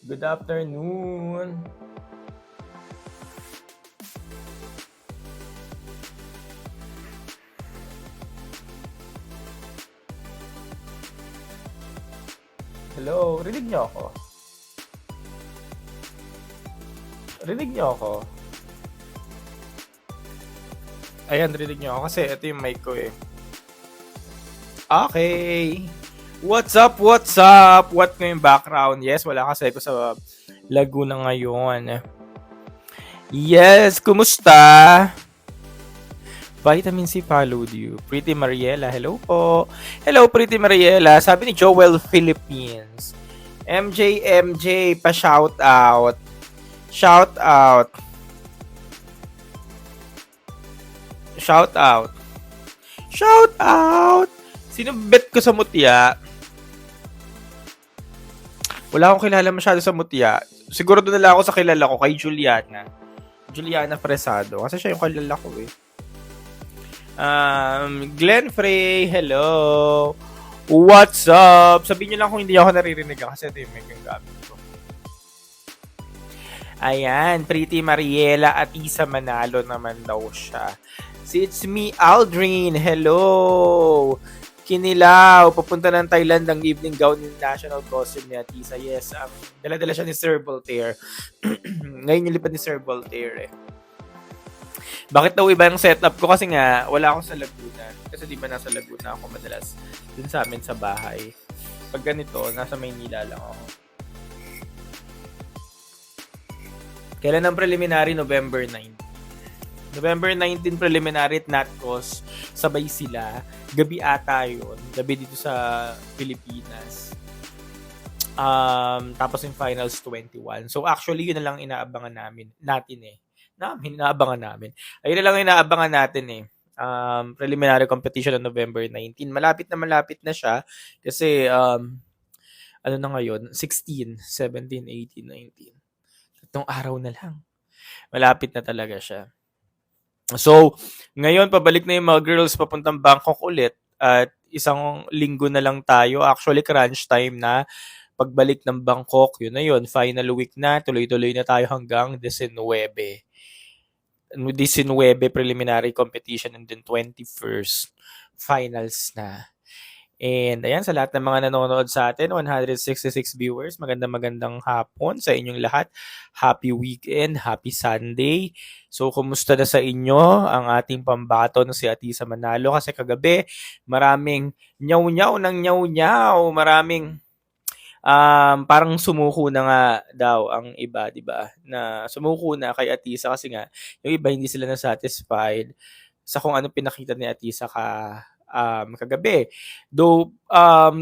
Good afternoon. Hello, rinig niyo ako? Rinig niyo ako? Ayan, rinig niyo ako kasi ito yung mic ko eh. Okay. What's up? What's up? What ko yung background? Yes, wala kasi ako sa Laguna ngayon. Yes, kumusta? Vitamin C followed you. Pretty Mariela, hello po. Hello, Pretty Mariela. Sabi ni Joel Philippines. MJ, pa-shout out. Shout out. Shout out. Shout out! Sino bet ko sa mutya? Wala akong kilala masyado sa mutya. Siguro doon na lang ako sa kilala ko kay Juliana. Juliana Fresado. Kasi siya yung kilala ko eh. Glenn Frey, hello. What's up? Sabihin niyo lang kung hindi ako naririnig kasi ito yung mic yung gamit ko. Ayan, Pretty Mariela at Isa Manalo naman daw siya. It's me, Aldrin. Hello. Kinilaw. Papunta ng Thailand ang evening gown ng national costume ni Atisa. Yes, dala-dala siya ni Sir Voltaire. Ngayon yung lipad ni Sir Voltaire eh. Bakit daw iba yung setup ko? Kasi nga, wala akong sa Laguna. Kasi di ba nasa Laguna ako madalas dun sa amin sa bahay. Pag ganito, nasa Maynila lang ako. Kailan ang preliminary? November 9. November 19 preliminary at NatCos. Sabay sila. Gabi ata yun. Gabi dito sa Pilipinas. Tapos yung finals 21. So actually, yun na lang inaabangan natin eh. Inaabangan namin. Ayun na lang inaabangan natin eh. Preliminary competition on November 19. Malapit na siya. Kasi, ano na ngayon? 16, 17, 18, 19. Tatlong araw na lang. Malapit na talaga siya. So, ngayon pabalik na yung mga girls papuntang Bangkok ulit at isang linggo na lang tayo. Actually, crunch time na pagbalik ng Bangkok. Yun na yun. Final week na. Tuloy-tuloy na tayo hanggang 19. 19 preliminary competition and then 21st finals na. And ayan, sa lahat ng mga nanonood sa atin, 166 viewers, magandang hapon sa inyong lahat. Happy weekend, happy Sunday. So, kumusta na sa inyo ang ating pambato na si Atisa Manalo? Kasi kagabi, maraming nyaw-nyaw ng nyaw-nyaw. Maraming parang sumuko na nga daw ang iba, di ba? Na sumuko na kay Atisa kasi nga, yung iba hindi sila na-satisfied sa kung ano pinakita ni Atisa kagabi. Though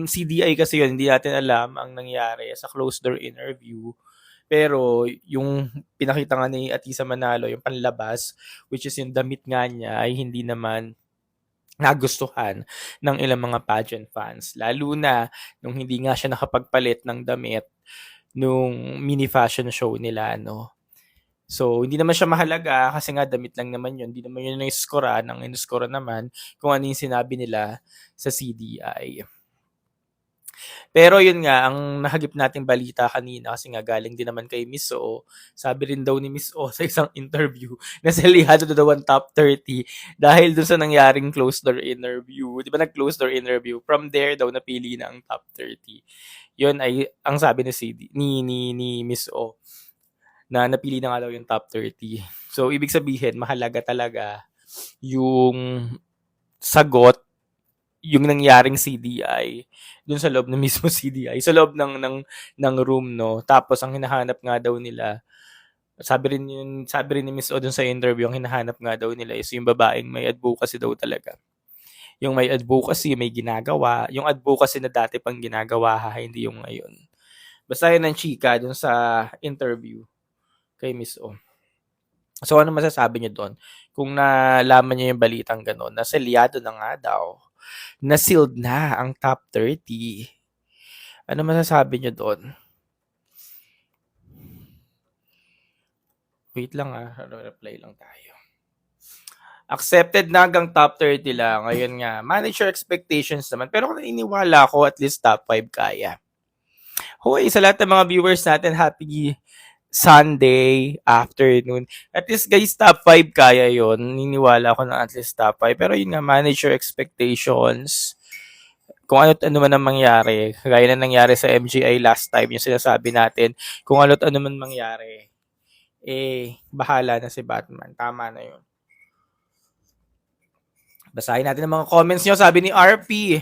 CDI kasi yun, hindi natin alam ang nangyari sa closed door interview. Pero yung pinakita nga ni Atisa Manalo, yung panlabas, which is yung damit nga niya, ay hindi naman nagustuhan ng ilang mga pageant fans. Lalo na nung hindi nga siya nakapagpalit ng damit nung mini fashion show nila, no? So, hindi naman siya mahalaga kasi nga damit lang naman yun. Hindi naman yun yung iskoran. Ang iskora naman kung ano yung sinabi nila sa CDI. Pero yun nga, ang nahagip nating balita kanina kasi nga galing din naman kay Miss O. Sabi rin daw ni Miss O sa isang interview na saliado daw ang top 30 dahil dun sa nangyaring closed door interview. Di ba nag-closed door interview? From there daw napili na ang top 30. Yun ay ang sabi ni Miss O na napili na nga daw yung top 30. So, ibig sabihin, mahalaga talaga yung sagot, yung nangyaring CDI dun sa loob ng mismo CDI, sa loob ng room, no? Tapos, ang hinahanap nga daw nila, sabi rin ni Miss O dun sa interview, ang hinahanap nga daw nila is yung babaeng may advocacy daw talaga. Yung may advocacy, may ginagawa. Yung advocacy na dati pang ginagawa, hindi yung ngayon. Basta yun ang chika dun sa interview kay Miss O. So, ano masasabi niyo doon? Kung nalaman niyo yung balitang gano'n, na selyado na nga daw, na sealed na ang top 30. Ano masasabi niyo doon? Wait lang reply lang tayo. Accepted na hanggang top 30 lang. Ngayon nga, manage your expectations naman. Pero kung naniniwala ako, at least top 5 kaya. Hoy, sa lahat ng mga viewers natin, happy Sunday afternoon. At least guys, top 5 kaya yon. Niniwala ako na at least top 5. Pero yun nga, manage your expectations. Kung ano man ang mangyari. Kagaya na nangyari sa MGI last time, yung sinasabi natin, kung ano man mangyari, bahala na si Batman. Tama na yun. Basahin natin ang mga comments nyo. Sabi ni RP,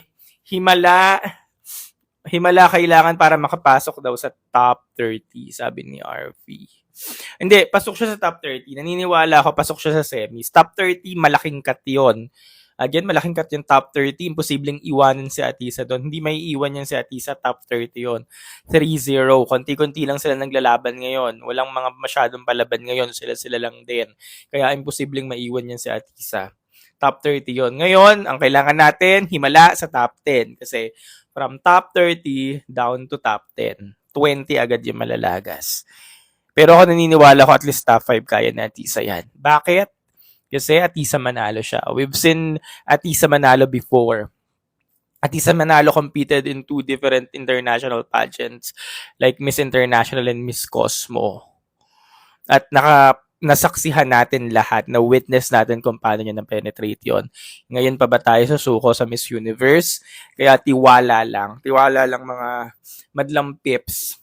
Himala kailangan para makapasok daw sa top 30, sabi ni RP. Hindi, pasok siya sa top 30. Naniniwala ako, pasok siya sa semis. Top 30, malaking cut yun. Again, malaking cut yung top 30. Imposibleng iwanan si Atisa doon. Hindi may iwan yan si Atisa, top 30 yun. 3-0. Konti-konti lang sila naglalaban ngayon. Walang mga masyadong palaban ngayon. Sila lang din. Kaya imposibleng maiwan yan si Atisa. Top 30 yon. Ngayon, ang kailangan natin, himala sa top 10. Kasi from top 30 down to top 10. 20 agad yung malalagas. Pero ako naniniwala ko at least top 5 kaya ni Atisa yan. Bakit? Kasi Atisa Manalo siya. We've seen Atisa Manalo before. Atisa Manalo competed in 2 different international pageants like Miss International and Miss Cosmo. At nasaksihan natin lahat, na witness natin kung paano niya na-penetrate yon. Ngayon pa ba tayo susuko sa Miss Universe? Kaya tiwala lang mga madlang pips.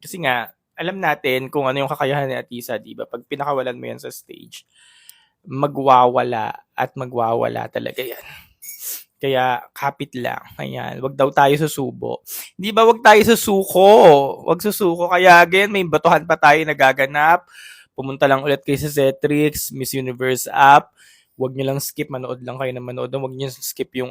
Kasi nga, alam natin kung ano yung kakayahan ni Atisa, di ba? Pag pinakawalan mo yan sa stage, magwawala talaga yan. Kaya kapit lang. Ayan, wag daw tayo susubo. Di ba wag tayo susuko? Wag susuko. Kaya again, may batuhan pa tayo nagaganap. Pumunta lang ulit kayo sa Zetrix, Miss Universe app. Huwag nyo lang skip, manood lang kayo ng manood. Huwag nyo skip yung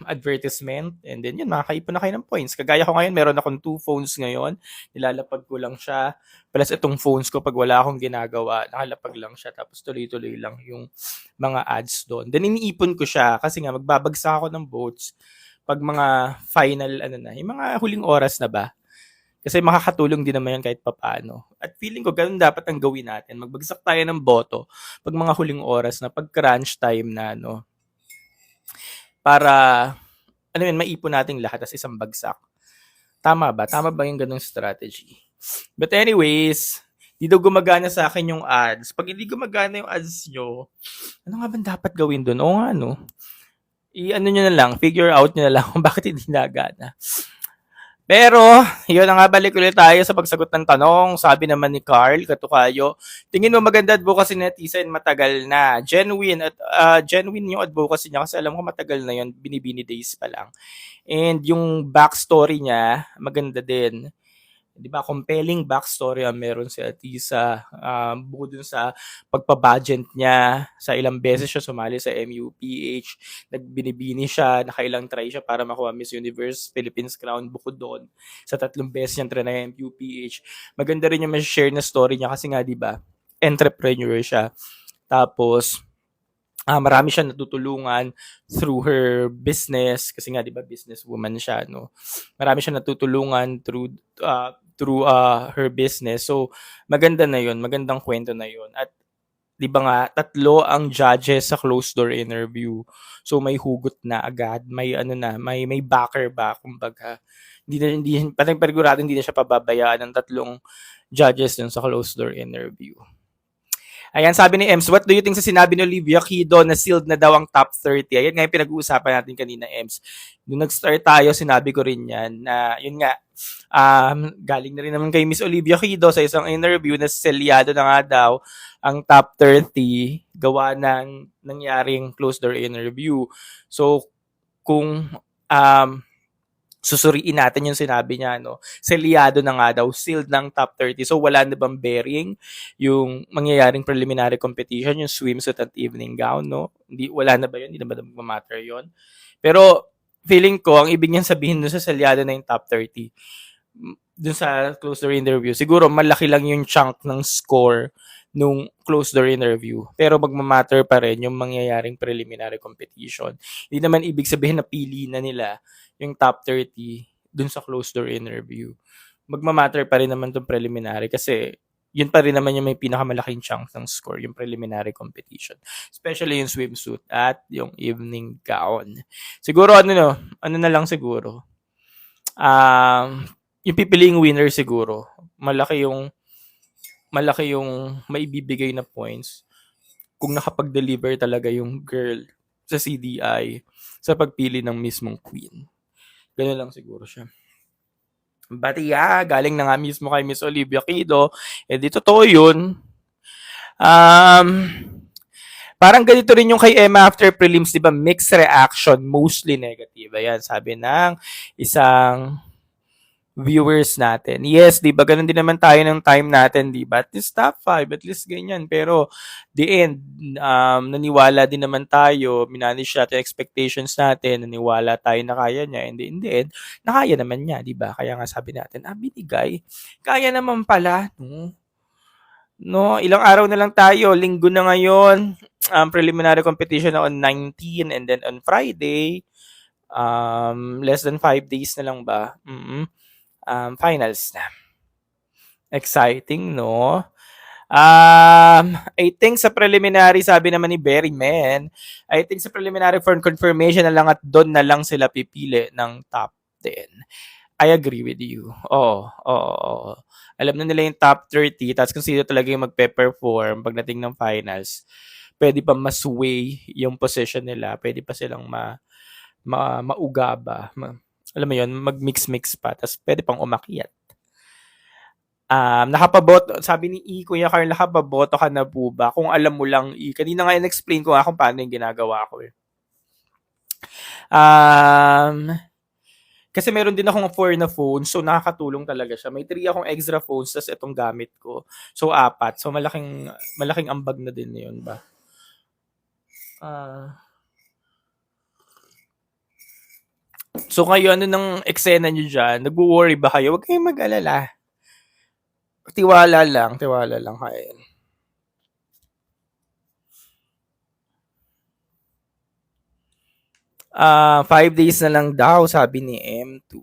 advertisement. And then yun, makakaipon na kayo ng points. Kagaya ko ngayon, meron akong 2 phones ngayon. Nilalapag ko lang siya. Plus itong phones ko, pag wala akong ginagawa, nakalapag lang siya. Tapos tuloy-tuloy lang yung mga ads doon. Then iniipon ko siya kasi nga magbabagsak ako ng votes pag mga final, yung mga huling oras na ba. Kasi makakatulong din naman yan kahit papaano. At feeling ko ganun dapat ang gawin natin. Magbagsak tayo ng boto pag mga huling oras na, pag crunch time na, para, maipon natin lahat as isang bagsak. Tama ba? Tama ba yung ganung strategy? But anyways, di daw gumagana sa akin yung ads. Pag hindi gumagana yung ads nyo, ano nga ba dapat gawin doon? Oo nga, nyo na lang, figure out nyo na lang kung bakit hindi nagana. Pero, yun na nga, balik ulit tayo sa pagsagot ng tanong. Sabi naman ni Carl Katukayo, tingin mo maganda advocacy ni Atisa and matagal na. Genuine yung advocacy niya kasi alam ko matagal na yun, binibini days pa lang. And yung backstory niya, maganda din. Di ba, compelling backstory ang meron si Atisa. Bukod dun sa pagpabudget niya, sa ilang beses siya sumali sa MUPH, nagbinibini siya, nakailang try siya para makuha Miss Universe Philippines crown. Bukod doon, sa 3 beses niyang try na MUPH. Maganda rin yung share na story niya kasi nga, di ba, entrepreneur siya. Tapos, marami siya natutulungan through her business kasi nga 'di ba businesswoman siya, Marami siya natutulungan through her business. So maganda na 'yon, magandang kwento na 'yon. At 'di ba nga 3 ang judges sa closed door interview. So may hugot na agad, may may backer ba kumbaga. Hindi panigurado hindi na siya pababayaan ng 3 judges dun sa closed door interview. Ayan, sabi ni Ems, what do you think sa sinabi ni Olivia Kido na sealed na daw ang top 30? Ayan nga yung pinag-uusapan natin kanina, Ems. Nung nag-start tayo, sinabi ko rin yan na, yun nga, galing na rin naman kay Miss Olivia Kido sa isang interview na selyado na nga daw ang top 30 gawa ng nangyaring closed door interview. So, kung susuriin natin yung sinabi niya, selyado na nga daw, sealed ng top 30. So, wala na bang bearing yung mangyayaring preliminary competition, yung swimsuit at evening gown, wala na ba yun? Hindi na ba matter yun? Pero, feeling ko, ang ibig niyang sabihin dun sa selyado na yung top 30, dun sa closed door interview, siguro malaki lang yung chunk ng score nung closed door interview. Pero magmamatter pa rin yung mangyayaring preliminary competition. Hindi naman ibig sabihin na pili na nila yung top 30 dun sa closed door interview. Magmamatter pa rin naman tong preliminary kasi yun pa rin naman yung may pinakamalaking chunk ng score, yung preliminary competition. Especially yung swimsuit at yung evening gown. Siguro ano na lang siguro. Yung pipiliing winner siguro. Malaki yung maibibigay na points kung nakapag-deliver talaga yung girl sa CDI sa pagpili ng mismong queen. Ganun lang siguro siya. But yeah, galing na nga mismo kay Miss Olivia Quido. Di totoo yun. Um, Parang ganito rin yung kay Emma after prelims, di ba? Mixed reaction, mostly negative. Ayan, sabi ng isang viewers natin. Yes, 'di ba? Ganun din naman tayo ng time natin, 'di ba? At least top 5, at least ganyan. Pero the end, naniwala din naman tayo, minanage natin expectations natin, naniwala tayo na kaya niya, and in the end, nakaya naman niya, 'di ba? Kaya nga sabi natin, binigay. Kaya naman pala, no? No, ilang araw na lang tayo, linggo na ngayon. Preliminary competition na on 19 and then on Friday, less than 5 days na lang ba? Finals na. Exciting, no? I think sa preliminary, sabi naman ni Berryman, I think sa preliminary for confirmation na lang at doon na lang sila pipili ng top 10. I agree with you. Oo. Alam na nila yung top 30, tapos kung sino talaga yung magpe-perform pagdating ng finals, pwede pa masway yung position nila, pwede pa silang maugaba. Alam mo yun, mag-mix-mix pa, tapos pwede pang umakyat. Nakapaboto, sabi ni Kuya Carl, nakapaboto ka na po ba? Kung alam mo lang, kanina nga in-explain ko nga kung paano yung ginagawa ko. Kasi meron din akong 4 na phone, so nakakatulong talaga siya. May 3 akong extra phones, tas itong gamit ko. So, 4. So, malaking ambag na din yun ba? So, kayo, ano ng eksena nyo dyan? Nagwo-worry ba kayo? Huwag kayong mag-alala. Tiwala lang kayo. 5 days na lang daw, sabi ni M2.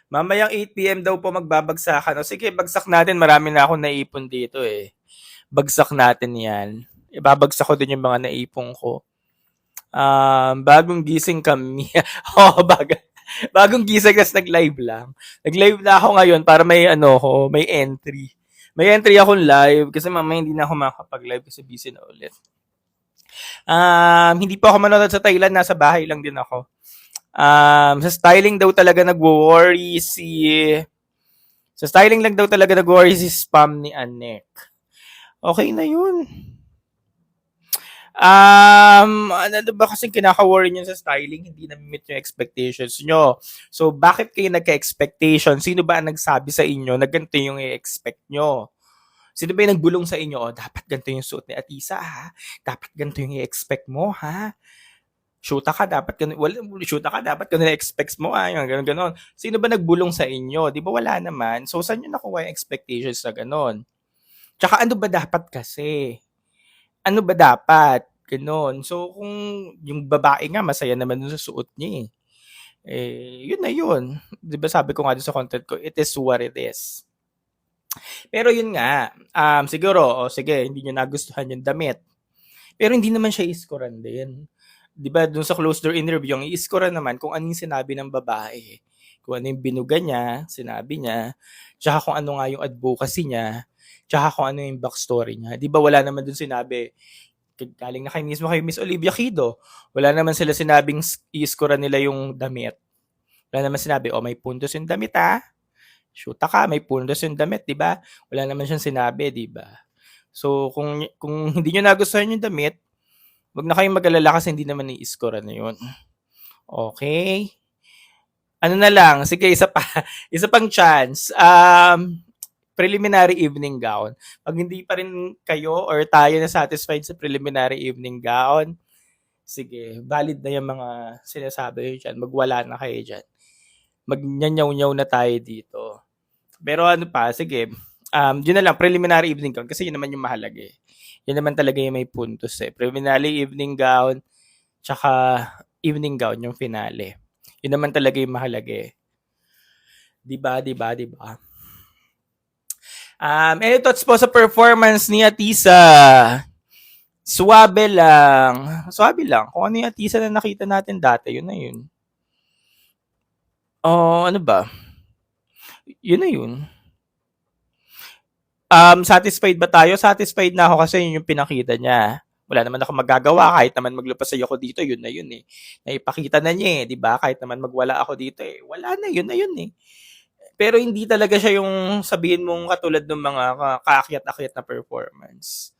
Mamayang 8 PM daw po magbabagsakan. O sige, bagsak natin. Marami na akong naipon dito eh. Bagsak natin yan. Ibabagsak ko din yung mga naipon ko. Bagong gising kami. Bagong gising kasi nag-live lang. Nag-live na ako ngayon para may may entry. May entry akong live kasi mamaya hindi na ako makakapag-live kasi busy na ulit. Hindi pa ako manonood sa Thailand, nasa bahay lang din ako. Sa styling daw talaga nagwo-worry sa styling lang daw talaga nag-worry si Spam ni Anek. Okay na yun. Ano ba kasing kinaka-worry nyo sa styling? Hindi na meet yung expectations nyo. So, bakit kayo nagka-expectation? Sino ba ang nagsabi sa inyo na ganito yung i-expect nyo? Sino ba yung nagbulong sa inyo? Dapat ganito yung suot ni Atisa, ha? Dapat ganito yung i-expect mo, ha? Shoota ka, dapat ganun expects mo, yung ganun. Sino ba nagbulong sa inyo? Di ba wala naman? So, saan nyo nakuha yung expectations na ganun? Tsaka ano ba dapat kasi? Ano ba dapat? Ganun. So, kung yung babae nga, masaya naman dun sa suot niya yun na yun. Di ba sabi ko nga dun sa content ko, it is what it is. Pero yun nga, siguro, sige, hindi nyo nagustuhan yung damit. Pero hindi naman siya iskoran din. Di ba, dun sa closed door interview, yung i-score naman kung ano yung sinabi ng babae. Kung ano yung binuga niya, sinabi niya, tsaka kung ano nga yung advocacy niya, tsaka kung ano yung backstory niya. Di ba wala naman dun sinabi, galing na kayo mismo kay Miss Olivia Quido, wala naman sila sinabing i-score nila yung damit. Wala naman sinabi, may puntos yung damit Shoota ka, may puntos yung damit, di ba? Wala naman siyang sinabi, di ba? So, kung hindi nyo nagustuhan yung damit, wag na kayong mag-alala kasi hindi naman i-score na yun. Okay? Ano na lang, sige, isa pang chance. Preliminary evening gown. Pag hindi pa rin kayo or tayo na satisfied sa preliminary evening gown, sige, valid na yung mga sinasabi dyan. Magwala na kayo dyan. Magnyanyaw-nyaw na tayo dito. Pero ano pa, sige, yun na lang, preliminary evening gown kasi yun naman yung mahalaga Yun naman talaga yung may puntos Preliminary evening gown, tsaka evening gown yung finale. Yun naman talaga yung mahalaga Diba? Any thoughts po sa performance ni Atisa? Suwabe lang. Suwabe lang. Kung ano yung Atisa na nakita natin dati, yun na yun. Oh, ano ba? Yun na yun. Satisfied ba tayo? Satisfied na ako kasi yun yung pinakita niya. Wala naman ako magagawa kahit naman maglupasay ako dito, yun na yun eh. Naipakita na niya eh, 'di ba? Kahit naman magwala ako dito eh. Wala na, yun na yun eh. Pero hindi talaga siya yung sabihin mong katulad ng mga kaakyat-akyat na performance.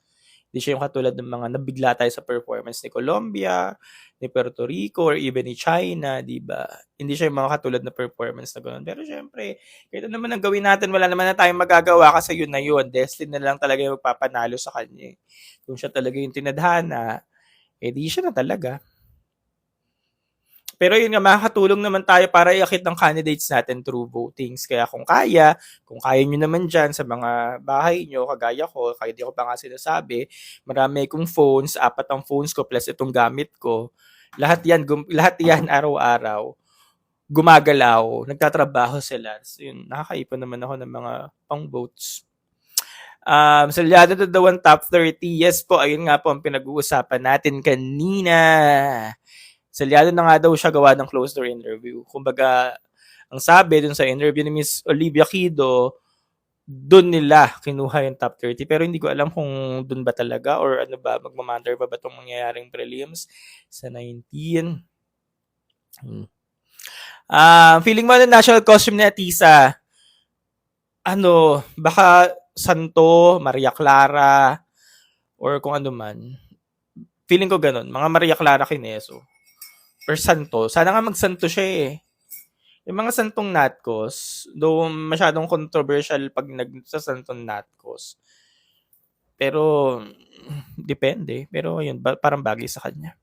Hindi siya yung katulad ng mga nabigla tayo sa performance ni Colombia, ni Puerto Rico, or even ni China, di ba? Hindi siya yung mga katulad na performance na gano'n. Pero syempre, kahit ano naman ang gawin natin, wala naman na tayong magagawa kasi yun na yun. Destiny na lang talaga yung magpapanalo sa kanya. Kung siya talaga yung tinadhana, di siya na talaga. Pero yun nga, makakatulong naman tayo para iakit ng candidates natin through votings. Kaya kung kaya nyo naman dyan sa mga bahay nyo, kagaya ko, kahit di ko pa nga sinasabi, marami akong phones, 4 ang phones ko plus itong gamit ko. Lahat yan araw-araw. Gumagalaw, nagtatrabaho sila. So yun, nakakaipon naman ako ng mga pang-votes. Salyado na daw ang top 30. Yes po, ayun nga po ang pinag-uusapan natin kanina. Salyado na nga daw siya gawa ng closed door interview. Kumbaga, ang sabi dun sa interview ni Miss Olivia Kido, dun nila kinuha yung top 30. Pero hindi ko alam kung dun ba talaga or ano ba, magmamatter pa ba itong mangyayaring prelims sa 19. Feeling mo na national costume ni Atisa, baka Santo, Maria Clara, or kung ano man. Feeling ko ganun, mga Maria Clara Kineso. Or santo. Sana nga magsanto siya eh. Yung mga santong natkos, though masyadong controversial pag nagsasantong natkos. Pero, depende. Pero yun, parang bagay sa kanya.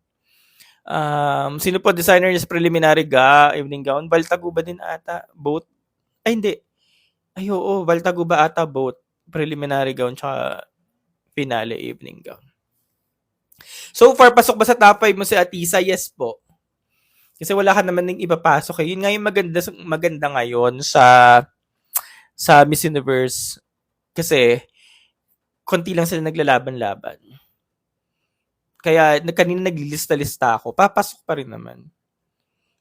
Sino po designer niya sa preliminary evening gown? Valtaguba din ata. Both. Ay, hindi. Ay, oo. Valtaguba ata both. Preliminary gown tsaka finale evening gown. So far, pasok ba sa top 5 mo si Atisa? Yes po. Kasi wala ka naman ng ipapasok eh. Yun nga yung maganda ngayon sa Miss Universe. Kasi, konti lang sila naglalaban-laban. Kaya, kanina naglilista-lista ako. Papasok pa rin naman.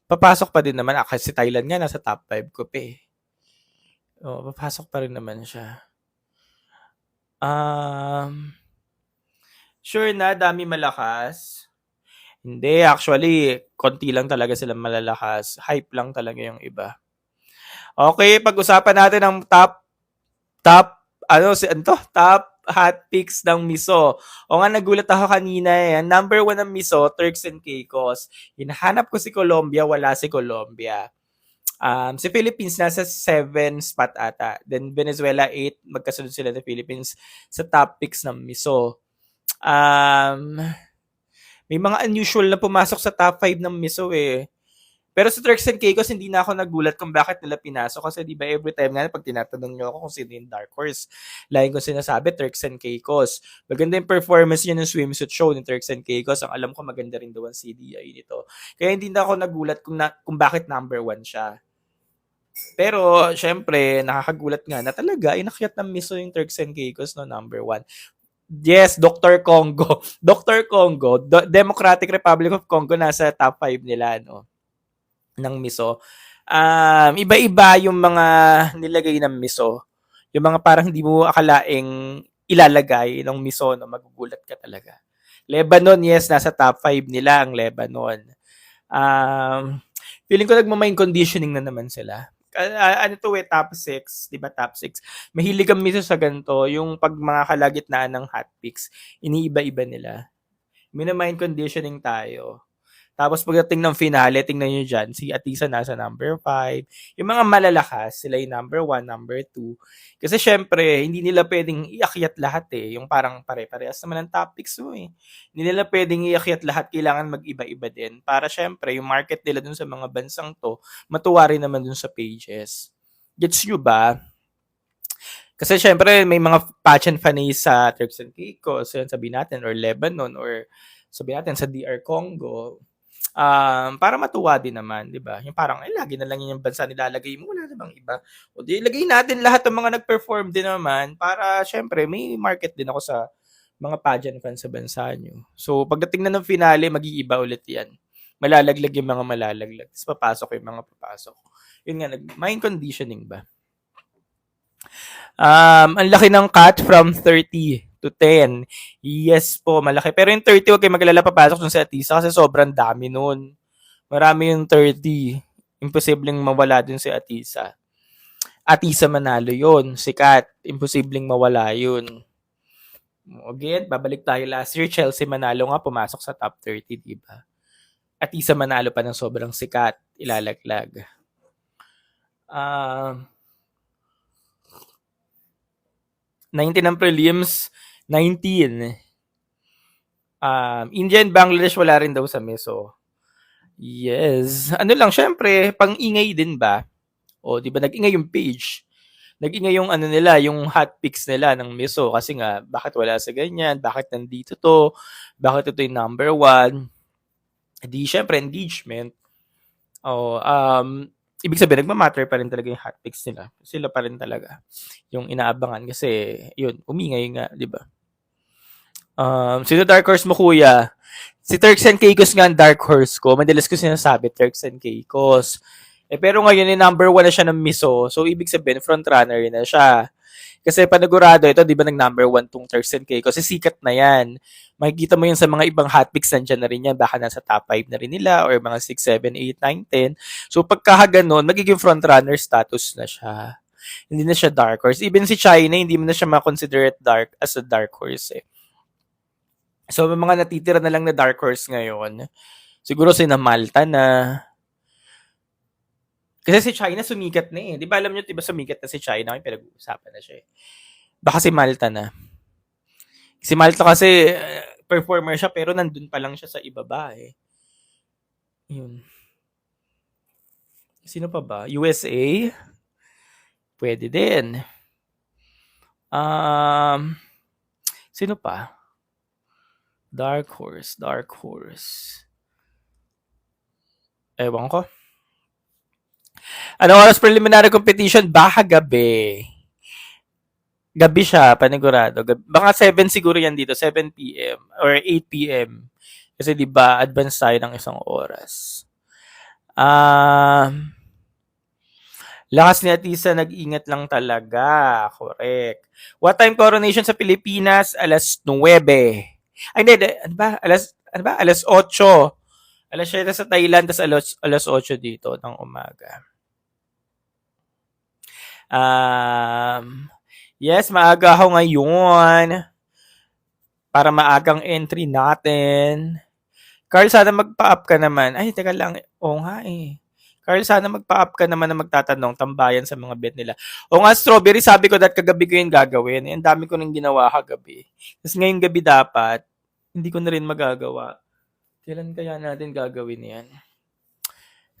Papasok pa din naman. Kasi Thailand nga, nasa top 5 ko pa eh. Papasok pa rin naman siya. Sure na, dami malakas. Hindi, actually, konti lang talaga sila malalakas. Hype lang talaga yung iba. Okay, pag-usapan natin ang top hot picks ng Miso. O nga, nagulat ako kanina eh. Number 1 ng Miso, Turks and Caicos. Hinahanap ko si Colombia, wala si Colombia. Si Philippines nasa 7 spot ata. Then Venezuela 8, magkasunod sila ng Philippines sa top picks ng Miso. May mga unusual na pumasok sa top 5 ng Miso eh. Pero sa Turks and Caicos, hindi na ako nagulat kung bakit nila pinasok. Kasi di ba every time nga, pag tinatanong nyo ako kung sino yung Dark Horse, laging ko sinasabi, Turks and Caicos. Maganda yung performance niya ng swimsuit show ni Turks and Caicos. Ang alam ko maganda rin daw ang CDI nito. Kaya hindi na ako nagulat kung bakit number 1 siya. Pero, syempre, nakakagulat nga na talaga, inakyat ng Miso yung Turks and Caicos no number 1. Yes, Dr. Congo. Dr. Congo, Democratic Republic of Congo, nasa top 5 nila, no? Ng Miso. Iba-iba yung mga nilagay ng Miso. Yung mga parang hindi mo akalaing ilalagay ng Miso, no? Magugulat ka talaga. Lebanon, yes, nasa top 5 nila ang Lebanon. Feeling ko nagmamain conditioning na naman sila. Top 6, di ba top 6? Mahilig kami sa ganito, yung pag mga kalagitnaan ng hot picks, iniiba-iba nila. Minamind conditioning tayo. Tapos pagdating ng finale, tingnan nyo dyan, si Atisa nasa number 5. Yung mga malalakas, sila yung number 1, number 2. Kasi syempre, hindi nila pwedeng iakyat lahat eh. Yung parang pare-parehas naman ng topics mo eh. Hindi nila pwedeng iakyat lahat, kailangan mag-iba-iba din. Para syempre, yung market nila dun sa mga bansang to, matuwa rin naman dun sa pages. Gets nyo ba? Kasi syempre, may mga pageant fanays sa Turks and Caicos, sabihin natin, or Lebanon, or sabihin natin sa DR Congo, para matuwa din naman, di ba? Yung parang, lagi na lang yung bansa nilalagay mo, wala naman bang iba? O di ilagay natin lahat ng mga nag-perform din naman para syempre may market din ako sa mga pageant fans sa bansa nyo. So, pagdating na ng finale, mag-iiba ulit yan. Malalaglag yung mga malalaglag. Tapos papasok yung mga papasok. Yun nga, mind conditioning ba? Ang laki ng cut from 30 to 10. Yes po, malaki. Pero yung 30, huwag kayo mag-alala, papasok dun sa Atisa kasi sobrang dami nun. Marami yung 30. Imposibleng mawala dun si Atisa. Atisa manalo yun. Sikat. Imposibleng mawala yun. Again, babalik tayo last year. Chelsea manalo nga, pumasok sa top 30, diba? Atisa manalo pa ng sobrang sikat. Ilalaglag. 19 ang prelims, 19. India and Bangladesh wala rin daw sa meso. Yes. Ano lang, syempre, pang-ingay din ba? O, di ba, nag-ingay yung page. Nag-ingay yung ano nila, yung hot picks nila ng meso. Kasi nga, bakit wala sa ganyan? Bakit nandito to? Bakit ito yung number 1? Di, syempre, engagement. O, ibig sabihin, nagmamatter pa rin talaga yung hot picks nila. Sila pa rin talaga yung inaabangan. Kasi, yun, umingay nga, di ba? Sino dark horse mo, kuya? Si Turks and Caicos nga ang dark horse ko. Madalas ko sinasabi, Turks and Caicos. Pero ngayon, number 1 na siya ng miso. So, ibig sabihin, front runner na siya. Kasi panagurado ito, di ba nag-number 1 tong Turks and Caicos? Kasi sikat na yan. Makikita mo yun sa mga ibang hotpicks, nandiyan na rin yan. Baka nasa top 5 na rin nila or mga 6, 7, 8, 9, 10. So, pagkakaganon, magiging front runner status na siya. Hindi na siya dark horse. Even si China, hindi mo na siya ma-consider dark as a dark horse eh. So, may mga natitira na lang na dark horse ngayon. Siguro sina Malta na. Kasi si China sumikat na eh. Di ba alam nyo, di ba sumikat na si China? May pinag-uusapan na siya eh. Baka si Malta na. Si Malta kasi performer siya pero nandun pa lang siya sa ibaba eh. Yun. Sino pa ba? USA? Pwede din. Sino pa? Dark horse. Ewan ko. Anong oras preliminary competition? Baka gabi. Gabi siya, panigurado. Baka 7 siguro yan dito, 7 p.m. or 8 p.m. Kasi di ba advance tayo ng isang oras. Lakas ni Atisa, nag-ingat lang talaga. Correct. What time coronation sa Pilipinas? Alas 9. Ay, hindi. Ano ba? Alas 8. Alas 7 sa Thailand, tapos alas 8 dito ng umaga. Yes, maaga ako ngayon. Para maagang entry natin. Carl, sana magpa-up ka naman. Ay, teka lang. Oo nga eh. Carl, sana magpa-up ka naman na magtatanong, tambayan sa mga bet nila. O nga, strawberry, sabi ko that kagabi ko yung gagawin. Ang dami ko nang ginawa kagabi. Tapos ngayong gabi dapat, hindi ko na rin magagawa. Kailan kaya natin gagawin yan?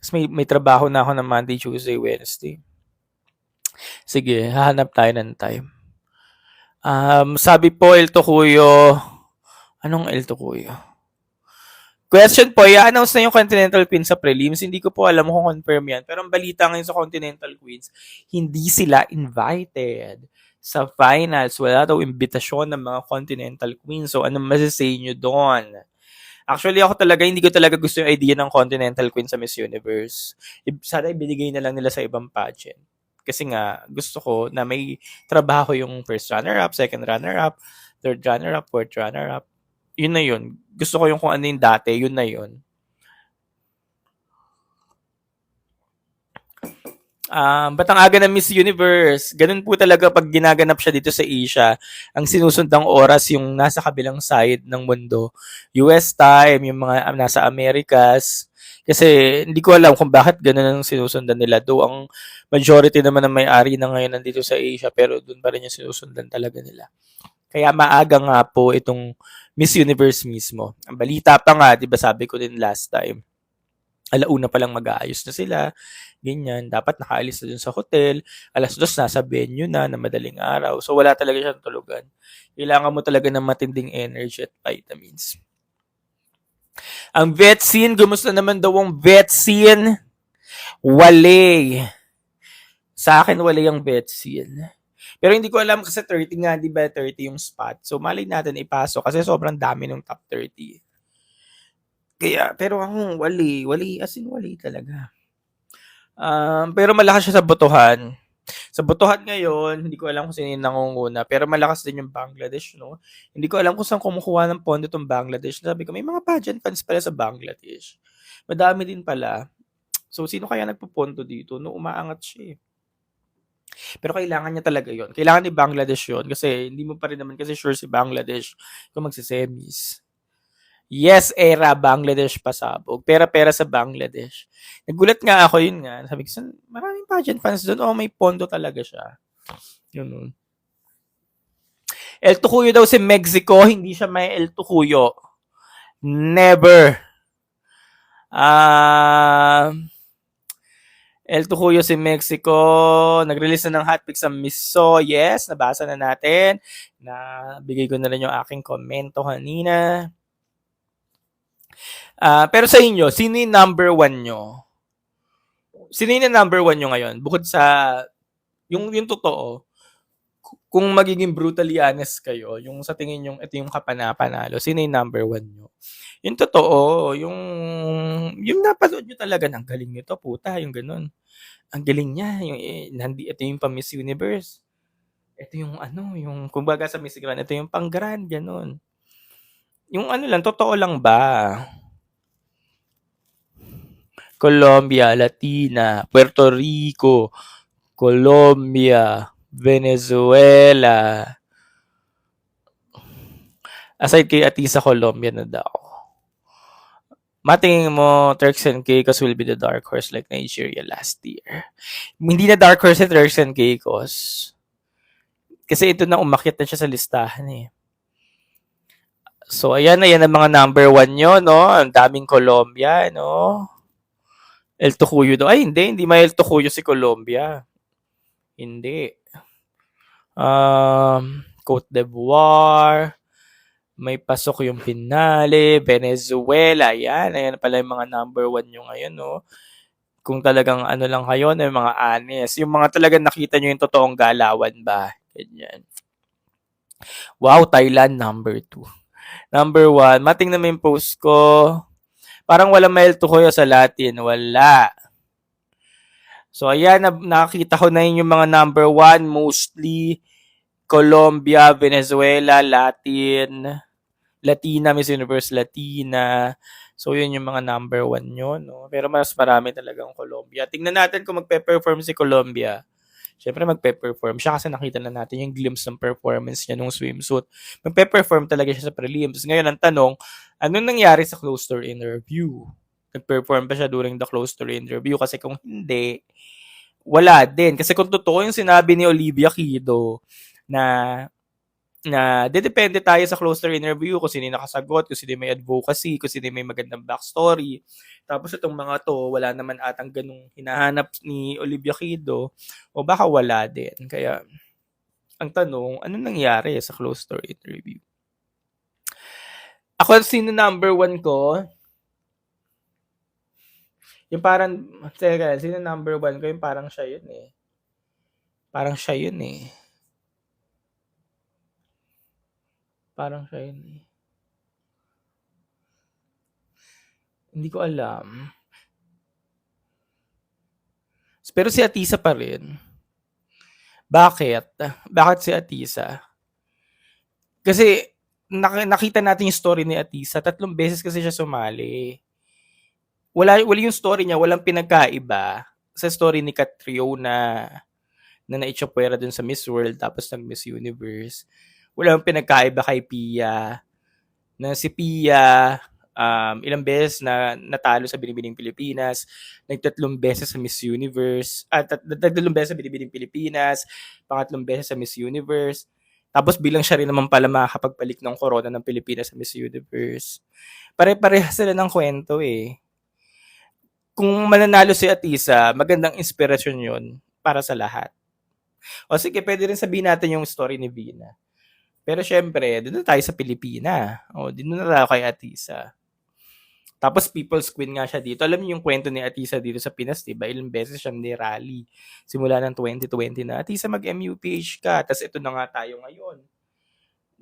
Tapos may trabaho na ako ng Monday, Tuesday, Wednesday. Sige, hahanap tayo ng time. Sabi po, El Tocuyo. Anong El Tocuyo? Question po, i-announce na yung Continental Queens sa prelims. Hindi ko po alam kung confirm yan. Pero ang balita ngayon sa Continental Queens, hindi sila invited sa finals. Wala daw imbitasyon ng mga Continental Queens. So, anong masasay nyo doon? Actually, ako talaga, hindi ko talaga gusto yung idea ng Continental Queens sa Miss Universe. Sana ibinigay na lang nila sa ibang pageant. Kasi nga, gusto ko na may trabaho yung first runner-up, second runner-up, third runner-up, fourth runner-up. Yun na yun. Gusto ko yung kung ano yung dati, yun na yun. Ba't ang aga ng Miss Universe? Ganun po talaga pag ginaganap siya dito sa Asia. Ang sinusundang oras yung nasa kabilang side ng mundo. US time, yung mga nasa Americas. Kasi hindi ko alam kung bakit ganun ang sinusundan nila. Though ang majority naman ng may-ari na ngayon nandito sa Asia, pero doon pa rin yung sinusundan talaga nila. Kaya maaga nga po itong Miss Universe mismo. Ang balita pa nga, di ba sabi ko din last time, alauna pa lang mag-aayos na sila, ganyan, dapat nakaalis na dun sa hotel, alas 2 nasa venue na madaling araw, so wala talaga siyang tulugan. Kailangan mo talaga ng matinding energy at vitamins. Ang vet scene, gumusta naman daw ang vet scene? Wale. Sa akin, wala yung Betsin. Pero hindi ko alam kasi 30 nga, di ba? 30 yung spot. So, malay natin ipasok kasi sobrang dami ng top 30. Kaya, pero ako, wali, as in wali talaga. Pero malakas siya sa botohan. Sa botohan ngayon, hindi ko alam kung sino yung nangunguna, pero malakas din yung Bangladesh, no? Hindi ko alam kung saan kumukuha ng pondo tong Bangladesh. Sabi ko, may mga pageant fans pala sa Bangladesh. Madami din pala. So, sino kaya nagpupunto dito? No, umaangat siya eh. Pero kailangan niya talaga yon. Kailangan ni Bangladesh yon kasi hindi mo pa rin naman kasi sure si Bangladesh kung magsisemis. Yes, era Bangladesh pasabog. Pera-pera sa Bangladesh. Nagulat nga ako yun nga. Sabi ko, maraming pageant fans doon. Oh, may pondo talaga siya. Yun. El Tucuyo daw si Mexico. Hindi siya may El Tucuyo. Never. El Tucuyo si Mexico. Nag-release na ng hotpick sa Miso. Yes, nabasa na natin. Bigay ko na rin yung aking komento kanina. Pero sa inyo, sino yung number 1 nyo? Sino yung number 1 nyo ngayon? Bukod sa, yung totoo, kung magiging brutally honest kayo, yung sa tingin nyo, ito yung kapana-panalo, sino yung number 1 nyo? Yung totoo, yung napanood nyo talaga, ang galing nito, puta, yung ganun. Ang galing niya, ito yung pa-Miss Universe. Ito yung yung, kumbaga sa Miss Grand, ito yung pang-grand, ganun. Yung lang, totoo lang ba? Colombia, Latina, Puerto Rico, Colombia, Venezuela. Aside kay Atisa, Colombia na daw. Matingin mo, Turks and Caicos will be the dark horse like Nigeria last year. Hindi na dark horse si Turks and Caicos. Kasi ito na umakyat na siya sa listahan eh. So, ayan ang mga number 1 nyo, no? Ang daming Colombia, no? El Tucuyo daw. Ay, hindi may El Tucuyo si Colombia. Hindi. Cote d'Ivoire. May pasok yung finale. Venezuela. Ayan pala yung mga number 1 nyo ngayon, no? Kung talagang lang kayo, na yung mga honest. Yung mga talagang nakita nyo yung totoong galawan ba? Ganyan. Wow, Thailand, number 2. Number 1, matingnan mo yung post ko. Parang walang mail to kuya sa Latin. Wala. So, ayan, nakakita ko na yung mga number 1. Mostly, Colombia, Venezuela, Latina, Miss Universe Latina. So, yun yung mga number 1 nyo, no? Pero mas marami talagang Colombia. Tingnan natin kung magpe-perform si Colombia. Siyempre, magpe-perform siya kasi nakita na natin yung glimpse ng performance niya nung swimsuit. Magpe-perform talaga siya sa prelims. Ngayon, ang tanong, anong nangyari sa closed door interview? Nag-perform ba siya during the closed door interview? Kasi kung hindi, wala din. Kasi kung totoo yung sinabi ni Olivia Kido na depende tayo sa closed door interview kung sino nakasagot, kung sino may advocacy, kung sino may magandang backstory. Tapos itong mga to, wala naman atang ganung hinahanap ni Olivia Kido o baka wala din. Kaya, ang tanong, ano nangyari sa closed door interview? Ako, sino number 1 ko? Yung parang, sino number 1 ko? Yung parang siya yun eh. Parang siya yun eh. Hindi ko alam. Pero si Atisa pa rin. Bakit? Bakit si Atisa? Kasi nakita natin yung story ni Atisa. 3 beses kasi siya sumali. Wala yung story niya, walang pinagkaiba sa story ni Catriona na naitsapwera dun sa Miss World tapos nag-Miss Universe. Walang pinagkaiba kay Pia. Na si Pia, ilang beses na natalo sa Binibining Pilipinas, nagtatlong beses sa Miss Universe, tatlong beses sa Binibining Pilipinas, pangatlong beses sa Miss Universe, tapos bilang siya rin naman pala makakapagpalit ng corona ng Pilipinas sa Miss Universe. Pare-parehas sila ng kwento eh. Kung mananalo si Atisa, magandang inspirasyon yun para sa lahat. O sige, pwede rin sabihin natin yung story ni Vina. Pero syempre, doon na tayo sa Pilipina. O, doon na tayo kay Atisa. Tapos People's Queen nga siya dito. Alam niyo yung kwento ni Atisa dito sa Pinas, 'di ba? Ilang beses siyang ni-rally simula ng 2020 na, "Atisa, mag-MUPH ka." Tapos ito na nga tayo ngayon.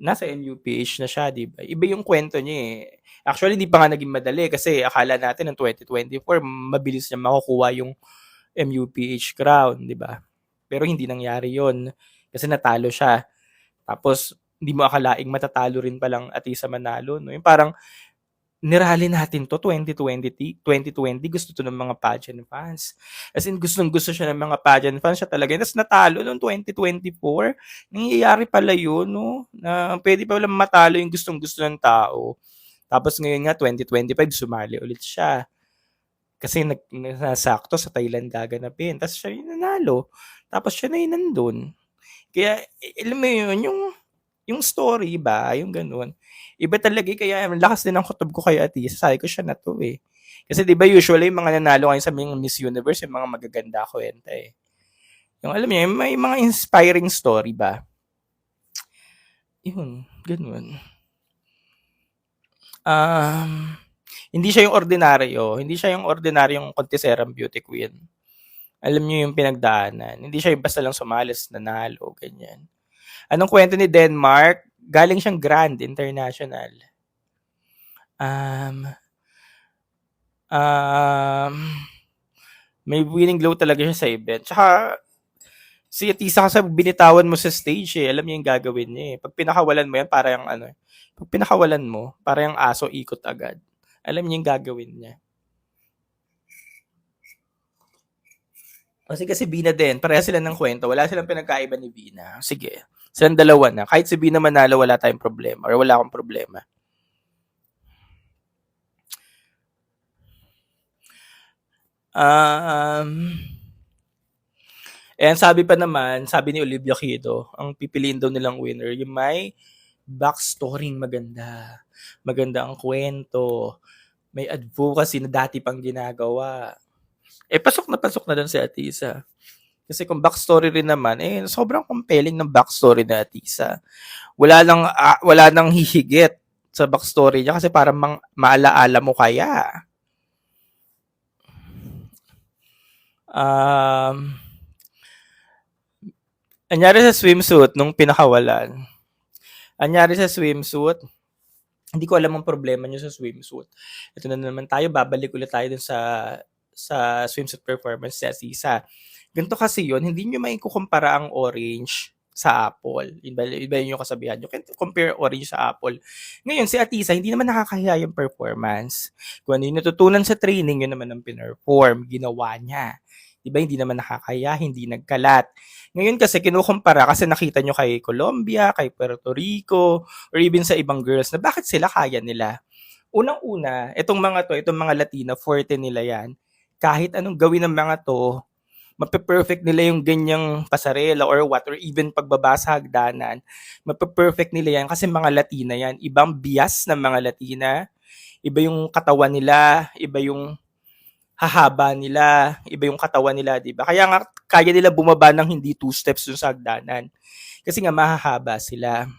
Nasa MUPH na siya, 'di ba? Iba yung kwento niya eh. Actually, di pa nga naging madali kasi akala natin ng 2024 mabilis niya makukuha yung MUPH crown, 'di ba? Pero hindi nangyari 'yon kasi natalo siya. Tapos hindi mo akalaing matatalo rin palang Atisa manalo, no? Yung parang nirally natin to 2020 gusto to ng mga pageant fans. As in, gustong-gusto siya ng mga pageant fans, siya talaga. Tapos natalo noong 2024. Nangyayari pala yun, no? Na pwede pa lang matalo yung gustong-gusto ng tao. Tapos ngayon nga, 2025, sumali ulit siya. Kasi nasakto sa Thailand gaganapin. Tapos siya yung nanalo. Tapos siya na yung nandun. Kaya, alam mo yun, yung story ba, yung ganun. Iba talaga kaya lakas din ang kutob ko kay Atisa. Sabi ko siya na to eh. Kasi 'di ba usually yung mga nanalo ngayon sa mga Miss Universe yung mga magaganda kwenta eh. Yung alam niyo, may mga inspiring story ba? Yun, ganun. Hindi siya yung ordinaryo. Hindi siya yung ordinaryong konteserang beauty queen. Alam niyo yung pinagdaanan. Hindi siya yung basta lang sumalis, nanalo, ganyan. Anong kwento ni Denmark? Galing siyang Grand International. May winning glow talaga siya sa event. Tsaka, si Atisa kasi binitawan mo sa stage eh. Alam niya yung gagawin niya eh. Pag pinakawalan mo yan, para yung ano, pag pinakawalan mo, para yung aso ikot agad. Alam niya yung gagawin niya. Kasi Bina din, pareha sila ng kwento. Wala silang pinagkaiba ni Bina. Sige, silang dalawa na. Kahit si Bina manalo, wala tayong problema. Or wala akong problema. And sabi pa naman, sabi ni Olivia Quito, ang pipiliin daw nilang winner, yung may backstory maganda. Maganda ang kwento. May advocacy na dati pang ginagawa. Pasok na doon si Atisa. Kasi kung backstory rin naman, sobrang compelling ng backstory ni Atisa. Wala nang hihigit sa backstory niya kasi parang maalaala mo kaya. Anyari sa swimsuit nung pinakawalan. Anyari sa swimsuit, hindi ko alam ang problema niyo sa swimsuit. Ito na naman tayo, babalik ulit tayo dun sa swimsuit performance sa Atisa. Ganito kasi yun, hindi nyo maikukumpara ang orange sa apple. Iba yun yung kasabihan nyo. Compare orange sa apple. Ngayon, si Atisa, hindi naman nakakahiya yung performance. Kung ano yung natutunan sa training, yun naman ang pinerform. Ginawa niya. Diba, hindi naman nakakahiya, hindi nagkalat. Ngayon kasi kinukumpara kasi nakita nyo kay Colombia, kay Puerto Rico, or even sa ibang girls na bakit sila kaya nila. Unang-una, itong mga Latina, forte nila yan. Kahit anong gawin ng mga to, mape-perfect nila yung ganyang pasarela or what, or even pagbaba sa hagdanan, mape-perfect nila yan kasi mga Latina yan. Ibang bias ng mga Latina, iba yung katawan nila, iba yung hahaba nila, iba yung katawan nila, di ba? Kaya nga, kaya nila bumaba ng hindi 2 steps dun sa hagdanan. Kasi nga, mahahaba sila.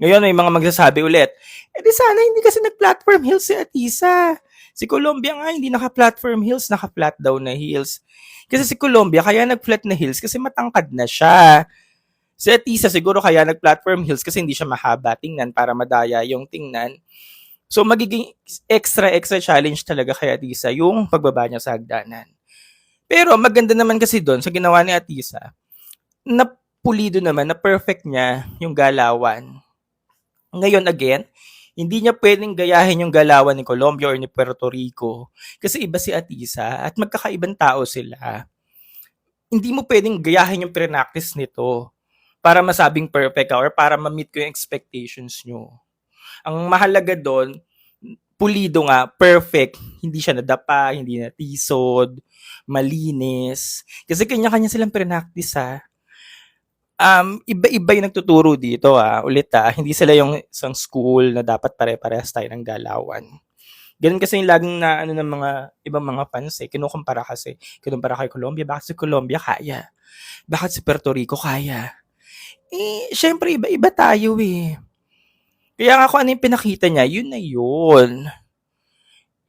Ngayon, may mga magsasabi ulit, di sana hindi kasi nag-platform heels si Atisa. Si Colombia nga, hindi naka-platform heels, naka-flat daw na heels. Kasi si Colombia, kaya nag-flat na heels kasi matangkad na siya. Si Atisa siguro kaya nag-platform heels kasi hindi siya mahaba tingnan para madaya yung tingnan. So, magiging extra challenge talaga kay Atisa yung pagbaba niya sa hagdanan. Pero maganda naman kasi doon sa ginawa ni Atisa, na pulido naman, na perfect niya yung galawan. Ngayon again, hindi niya pwedeng gayahin yung galawan ni Colombia or ni Puerto Rico kasi iba si Atisa at magkakaibang tao sila. Hindi mo pwedeng gayahin yung pre-practice nito para masabing perfect ka or para ma-meet ko yung expectations nyo. Ang mahalaga doon, pulido nga, perfect. Hindi siya nadapa, hindi natisod, malinis. Kasi kanya-kanya silang pre-practice ha. Iba-iba yung nagtuturo dito ulit hindi sila yung isang school na dapat pare-parehas tayo ng galawan. Ganun kasi yung laging na ng mga ibang mga fans kinukumpara kay Colombia, bakit si Colombia kaya? Bakit si Puerto Rico kaya? Syempre iba-iba tayo eh. Kaya nga kung ano yung pinakita niya, yun na yun.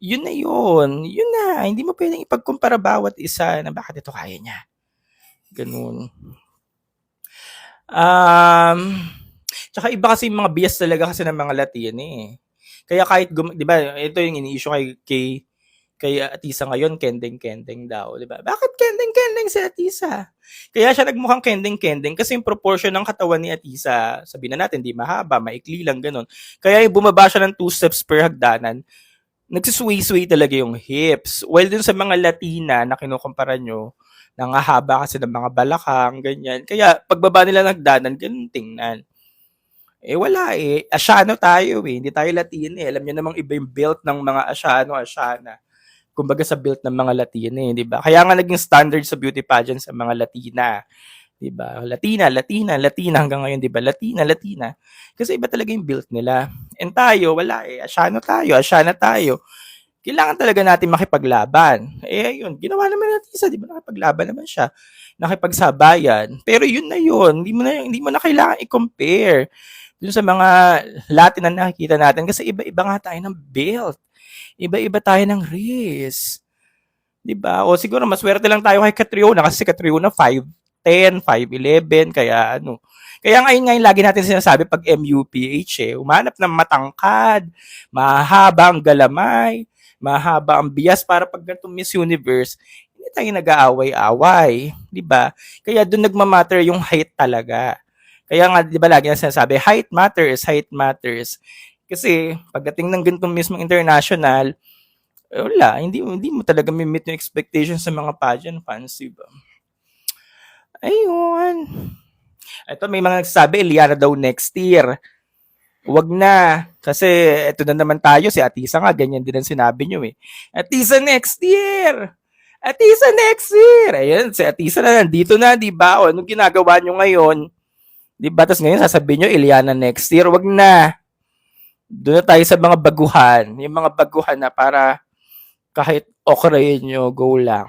Yun na yun. Yun na. Hindi mo pwedeng ipagkumpara bawat isa na bakit ito kaya niya. Ganun. Tsaka iba kasi yung mga bias talaga kasi ng mga Latino eh. Kaya kahit, di ba, ito yung ini-issue kay Atisa ngayon, kending-kending daw, di ba? Bakit kending-kending si Atisa? Kaya siya nagmukhang kending-kending kasi yung proportion ng katawan ni Atisa, sabihin na natin, di mahaba, maikli lang, ganun. Kaya yung bumaba siya ng 2 steps per hagdanan, nagsisway-sway talaga yung hips. While dun sa mga Latina na kinukumpara nyo, nangahaba kasi ng mga balakang, ganyan. Kaya pagbaba nila ng hagdanan, ganun tingnan. Eh wala eh. Asyano tayo eh. Hindi tayo Latino eh. Alam niyo namang iba yung built ng mga Asyano, Asyana. Kumbaga sa built ng mga Latino eh, di ba? Kaya nga naging standard sa beauty pageant sa mga Latina. Di ba? Latina, Latina, Latina hanggang ngayon, di ba? Latina, Latina. Kasi iba talaga yung built nila. And tayo, wala eh. Asyano tayo, Asyana tayo. Kailangan talaga natin makipaglaban. Eh, yun. Ginawa naman natin isa, di ba? Nakipaglaban naman siya. Nakipagsabayan. Pero yun na yun. Hindi mo na kailangan i-compare dun sa mga Latin na nakikita natin kasi iba-iba nga tayo ng build. Iba-iba tayo ng race. 'Di ba? O siguro maswerte lang tayo kay Catriona kasi si Catriona 5'10", 5'11", kaya ano. Kaya ngayon lagi natin sinasabi pag MUPH umanap ng matangkad, mahaba ang galamay, mahaba ang bias para pag ganitong Miss Universe, hindi tayo nag-aaway-away, 'di ba? Kaya doon nagma-matter yung height talaga. Kaya nga, di ba lagi na sinasabi, height matters. Kasi, pagdating ng ganitong mismong international, wala, hindi mo talaga meet yung expectations sa mga pageant fans, di ba? Ayun. Ito, may mga nagsasabi, Eliana daw next year. Wag na. Kasi, ito na naman tayo, si Atisa nga, ganyan din ang sinabi nyo eh. Atisa next year! Atisa next year! Ayun, si Atisa na nandito na, di ba? O, anong ginagawa nyo ngayon? Di ba? Tapos ngayon sasabihin nyo, Eliana next year. Wag na. Doon na tayo sa mga baguhan. Yung mga baguhan na para kahit okrayin nyo, go lang.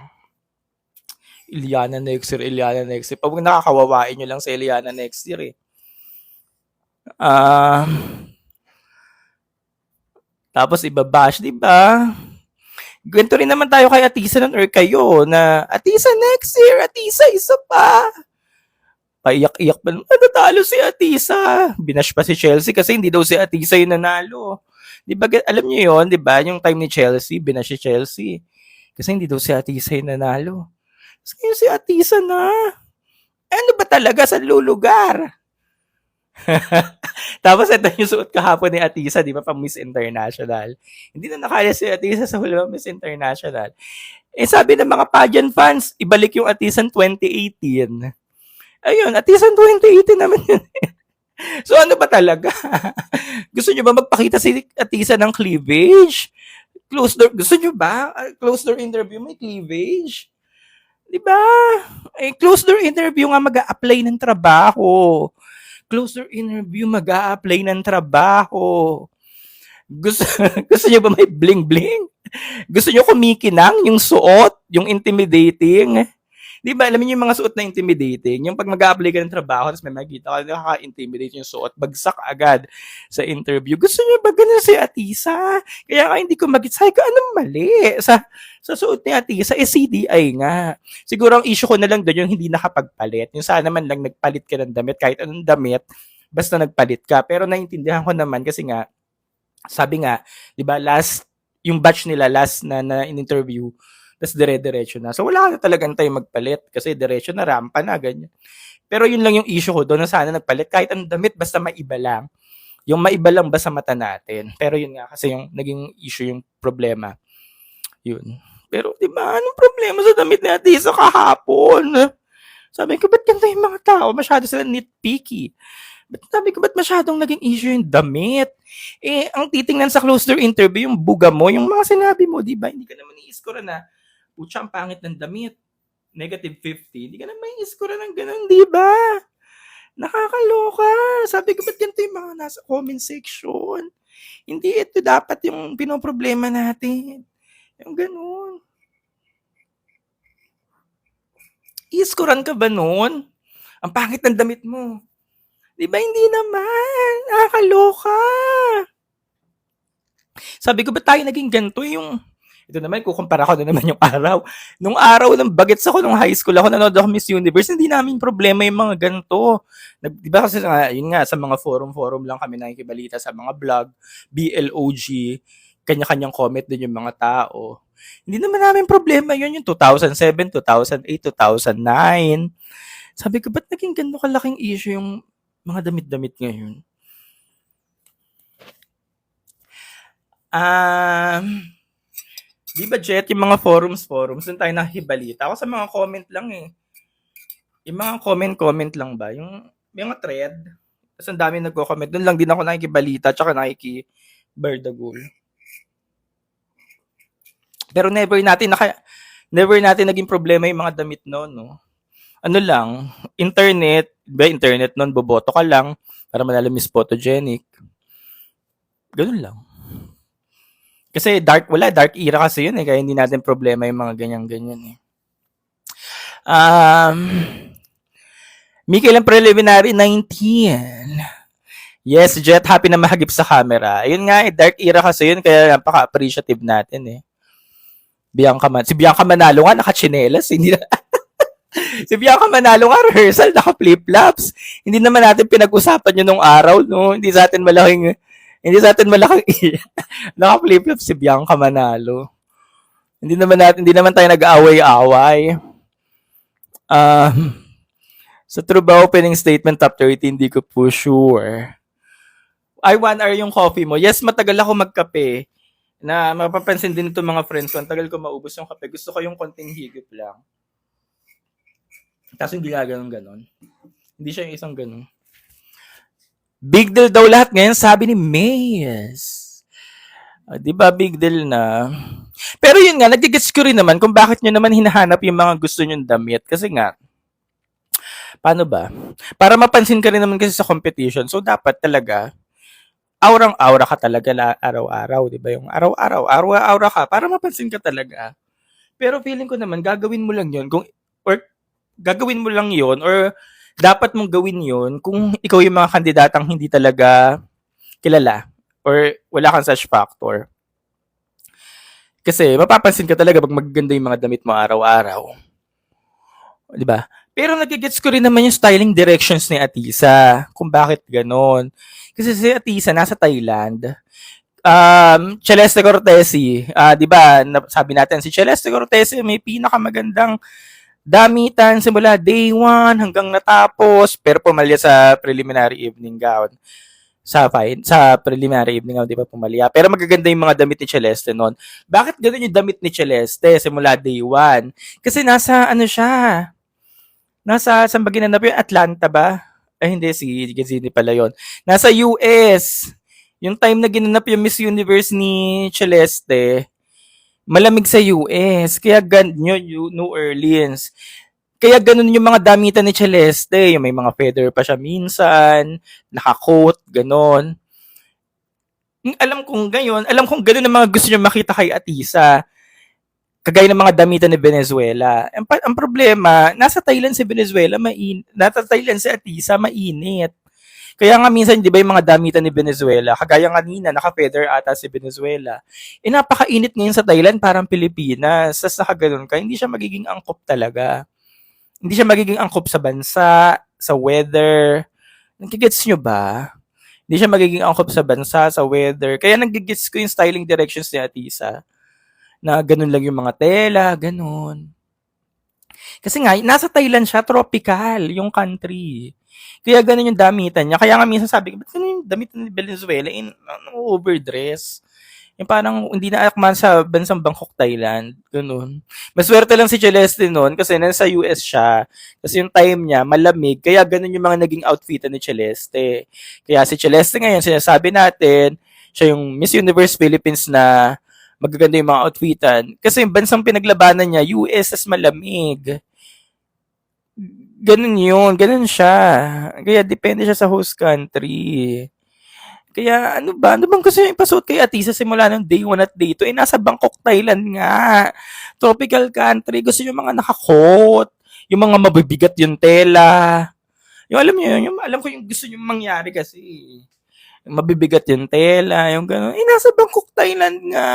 Eliana next year, Eliana next year. Pag nakakawawain nyo lang sa Eliana next year eh. Tapos ibabash, di ba? Ganito rin naman tayo kay Atisa nun or kayo na Atisa next year, Atisa isa pa. Paiyak-iyak pa, natalo si Atisa. Binash pa si Chelsea kasi hindi daw si Atisa yung nanalo. Di ba, alam niyo yon, di ba? Yung time ni Chelsea, binash si Chelsea. Kasi hindi daw si Atisa yung nanalo. Kasi ngayon si Atisa na. Ano ba talaga sa lulugar? Tapos ito yung suot kahapon ni Atisa, di ba, pang Miss International. Hindi na nakaya si Atisa sa huli Miss International. Eh sabi ng mga pageant fans, ibalik yung Atisan 2018. Ayun, Atisan 2018 naman yun. So ano ba talaga? Gusto nyo ba magpakita si Atisa ng cleavage? Close door, gusto nyo ba? Close door interview may cleavage? Diba? Eh, close door interview nga mag-a-apply ng trabaho. Close door interview mag-a-apply ng trabaho. Gusto, gusto nyo ba may bling-bling? Gusto nyo kumikinang yung suot, yung intimidating? Di ba, alam niyo yung mga suot na intimidating? Yung pag mag-a-apply ka ng trabaho, tapos may makikita ka, nakaka-intimidate yung suot, bagsak agad sa interview. Gusto niyo ba ganun si Atisa? Kaya nga hindi ko mag-say ko, anong mali? Sa suot ni Atisa, CDI nga. Siguro ang issue ko na lang doon yung hindi nakapagpalit. Yung sana man lang nagpalit ka ng damit, kahit anong damit, basta nagpalit ka. Pero naintindihan ko naman kasi nga, sabi nga, di ba, yung batch nila, last na in-interview, tapos dire-diretso na. So, wala ka na talagang tayo magpalit kasi diretso na, rampa na, ganyan. Pero yun lang yung issue ko doon na sana nagpalit. Kahit ang damit, basta maiba lang. Yung maiba lang ba sa mata natin. Pero yun nga, kasi yung naging issue yung problema. Yun. Pero, di ba, anong problema sa damit ni Atisa kahapon? Sabi ko, ba't ganito yung mga tao? Masyado sila nitpicky. Sabi ko, ba't masyadong naging issue yung damit? Eh, ang titingnan sa close door interview, yung buga mo, yung mga sinabi mo, di ba? Hindi ka naman i-score na, putya, ang pangit ng damit. Negative 50. Hindi ka naman i-score ng ganun, di ba? Nakakaloka. Sabi ko, ba't ganito yung mga nasa comment section? Hindi ito dapat yung pinoproblema natin. Yung ganun. I-scorean ka ba nun? Ang pangit ng damit mo. Di ba hindi naman? Nakakaloka. Sabi ko, ba't tayo naging ganito? Ito naman, kukumpara ko na naman yung araw. Nung araw ng bagets ako, nung high school ako, nanood ako Miss Universe, hindi namin problema yung mga ganito. Di ba kasi yun nga, sa mga forum lang kami nakikibalita sa mga blog, BLOG, kanya-kanyang comment din yung mga tao. Hindi naman namin problema yun, yung 2007, 2008, 2009. Sabi ko, ba't naging ganito kalaking issue yung mga damit-damit ngayon? Di ba, Jet, yung mga forums, doon tayo nakibalita. Ako sa mga comment lang eh. Yung mga comment lang ba? Yung mga thread. Tapos ang dami nagko-comment. Doon lang din ako nakikibalita tsaka nakiki-berdagul. Pero never natin naging problema yung mga damit noon, no? Ano lang, internet noon, boboto ka lang para manalo Miss Photogenic. Ganun lang. Kasi dark era kasi yun eh, kaya hindi natin problema yung mga ganyan-ganyan eh. May kailang preliminary 19. Yes, Jet, happy na mahagip sa camera. Ayun nga, dark era kasi yun, kaya napaka-appreciative natin eh. Si Bianca Manalo nga, naka-chinelas. Hindi na... si Bianca Manalo nga, rehearsal, naka-flip-flops. Hindi naman natin pinag-usapan yun nung araw, no? Hindi sa atin malaking naka-flip-flops si Bianca Manalo. Hindi naman tayo nag-away-away. Sa true ba opening statement top 30, hindi ko po sure. Ay, 1 hour yung coffee mo. Yes, matagal ako magkape. Na mapapansin din ito mga friends ko, ang tagal ko maubos yung kape. Gusto ko yung konting higop lang. Tapos hindi nga ganun. Hindi siya yung isang ganun. Big deal daw lahat ngayon, sabi ni Mays. Di ba big deal na? Pero yun nga, nagigets ko rin naman kung bakit nyo naman hinahanap yung mga gusto nyong damit. Kasi nga, paano ba? Para mapansin ka rin naman kasi sa competition. So, dapat talaga, aurang-aura ka talaga araw-araw, di ba? Yung araw-aura ka para mapansin ka talaga. Pero feeling ko naman, gagawin mo lang yun or dapat mong gawin yun kung ikaw yung mga kandidatang hindi talaga kilala or wala kang such factor. Kasi mapapansin ka talaga pag magaganda yung mga damit mo araw-araw. Di ba? Pero nagigets ko rin naman yung styling directions ni Atisa. Kung bakit ganon. Kasi si Atisa nasa Thailand. Celeste Cortesi, di ba? Sabi natin si Celeste Cortesi may pinakamagandang damitan simula day 1 hanggang natapos, pero pumalya sa preliminary evening gown. Sa preliminary evening gown, di ba pumalya? Pero magaganda yung mga damit ni Celeste noon. Bakit ganoon yung damit ni Celeste simula day 1? Kasi nasa saan ba ginanap yun? Atlanta ba? Ay, hindi, si Gazini pala yun. Nasa US. Yung time na ginanap yung Miss Universe ni Celeste, malamig sa US. Kaya New Orleans. Kaya ganun yung mga damitan ni Celeste. Yung may mga feather pa siya minsan, naka-coat, ganun. Alam kong ganun ang mga gusto niyo makita kay Atisa. Kagaya ng mga damitan ni Venezuela. Ang problema, nasa Thailand si Venezuela, nasa Thailand si Atisa, mainit. Kaya nga minsan, di ba yung mga damitan ni Venezuela, kagaya kanina, naka-feather ata si Venezuela. Napakainit ngayon sa Thailand, parang Pilipinas. Sas nakaganon ka, hindi siya magiging angkop talaga. Hindi siya magiging angkop sa bansa, sa weather. Nagigets nyo ba? Hindi siya magiging angkop sa bansa, sa weather. Kaya nagigets ko yung styling directions ni Atisa. Na ganun lang yung mga tela, ganun. Kasi nga, nasa Thailand siya, tropical, yung country. Kaya ganun yung damitan niya. Kaya nga minsan sabi ko, ba't ganun yung damitan ni Venezuela? Overdress. Yung parang hindi na akman sa bansang Bangkok, Thailand. Ganun. Maswerte lang si Celeste noon kasi nasa US siya. Kasi yung time niya, malamig. Kaya ganun yung mga naging outfitan ni Celeste. Kaya si Celeste ngayon, sinasabi natin, siya yung Miss Universe Philippines na magaganda yung mga outfitan. Kasi yung bansang pinaglabanan niya, US, as malamig. Ganun yun. Ganun siya. Kaya depende siya sa host country. Kaya ano bang gusto niya ipasuot kay Atisa simula ng day 1 at day 2? Nasa Bangkok, Thailand nga. Tropical country. Gusto niyo mga naka-coat. Yung mga mabibigat yung tela. Yung alam niyo yun, alam ko yung gusto niyo mangyari kasi. mabibigat yung tela, yung gano'n. Eh, nasa Bangkok, Thailand nga.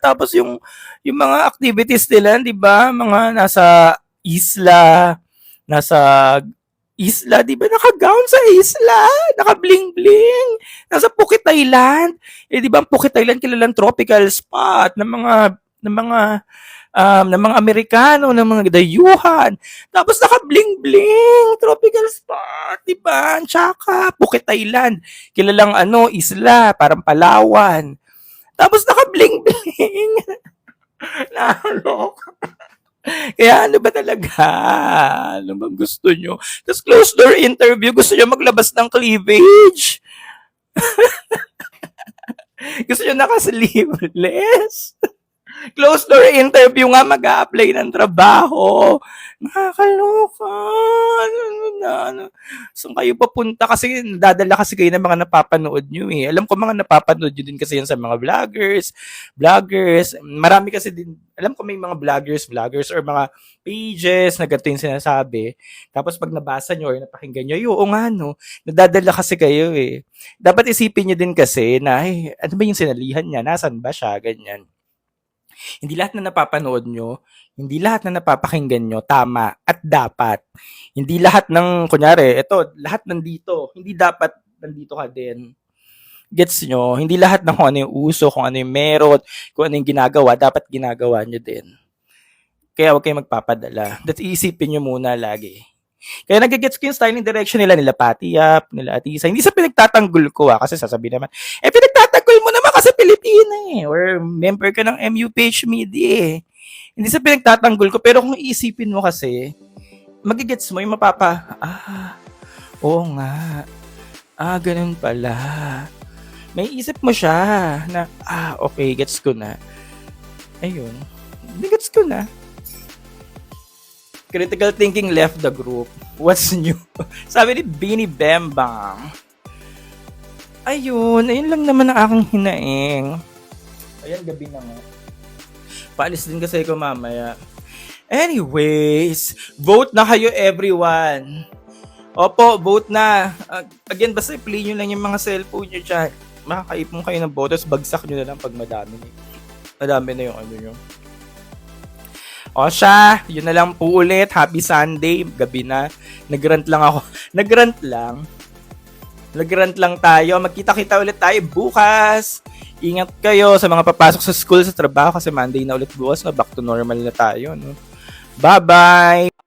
Tapos yung mga activities nila, di ba? Mga nasa isla, di ba? Naka-gown sa isla, naka-bling-bling. Nasa Phuket, Thailand. Eh, di ba ang Phuket, Thailand kilalang tropical spot ng mga Amerikano, ng mga dayuhan. Tapos naka-bling-bling, tropical spot, di ba? Tsaka, Phuket, Thailand. Kilalang isla, parang Palawan. Tapos naka-bling-bling. Nakaloka. Kaya ano ba talaga? Ano bang gusto nyo? Tapos closed door interview, gusto nyo maglabas ng cleavage? Gusto nyo naka-sleeveless? Closed door interview nga, mag-a-apply ng trabaho. Nakakaloka. Saan kayo papunta? Kasi dadala kasi kayo ng mga napapanood nyo eh. Alam ko mga napapanood nyo din kasi yan sa mga vloggers. Marami kasi din, alam ko may mga vloggers or mga pages na ganito yung sinasabi. Tapos pag nabasa nyo or napakinggan nyo, oo nga no, nadadala kasi kayo eh. Dapat isipin nyo din kasi na, ano ba yung sinalihan niya? Nasaan ba siya? Ganyan. Hindi lahat na napapanood nyo, hindi lahat na napapakinggan nyo, tama at dapat. Hindi lahat ng, kunyari, lahat nandito, hindi dapat nandito ka din. Gets nyo? Hindi lahat ng kung ano yung uso, kung ano yung meron, kung ano yung ginagawa, dapat ginagawa nyo din. Kaya huwag kayong magpapadala. That iisipin nyo muna lagi. Kaya nagigets ko yung styling direction nila Patty Yap, nila Atisa. Hindi sa pinagtatanggol ko kasi sasabihin naman, pinagtatanggol mo naman kasi Pilipina or member ka ng MUPH Media Hindi sa pinagtatanggol ko, pero kung iisipin mo kasi, magigets mo yung oo nga. Ganun pala. May isip mo siya na, okay, gets ko na. Ayun. Gets ko na. Critical thinking left the group. What's new? Sabi ni Bini Bembang. Ayun lang naman ang aking hinaing. Ayan, gabi na nga. Paalis din kasi ako mamaya. Anyways, vote na kayo everyone. Opo, vote na. Again, basta i-play nyo lang yung mga cellphone nyo dyan. Makakaipon kayo ng botos, bagsak nyo na lang pag madami na. Madami na yung nyo. O siya, yun na lang po ulit. Happy Sunday, gabi na. Nagrant lang ako. Nagrant lang tayo. Magkita-kita ulit tayo bukas. Ingat kayo sa mga papasok sa school, sa trabaho kasi Monday na ulit bukas. Back to normal na tayo. No? Bye-bye!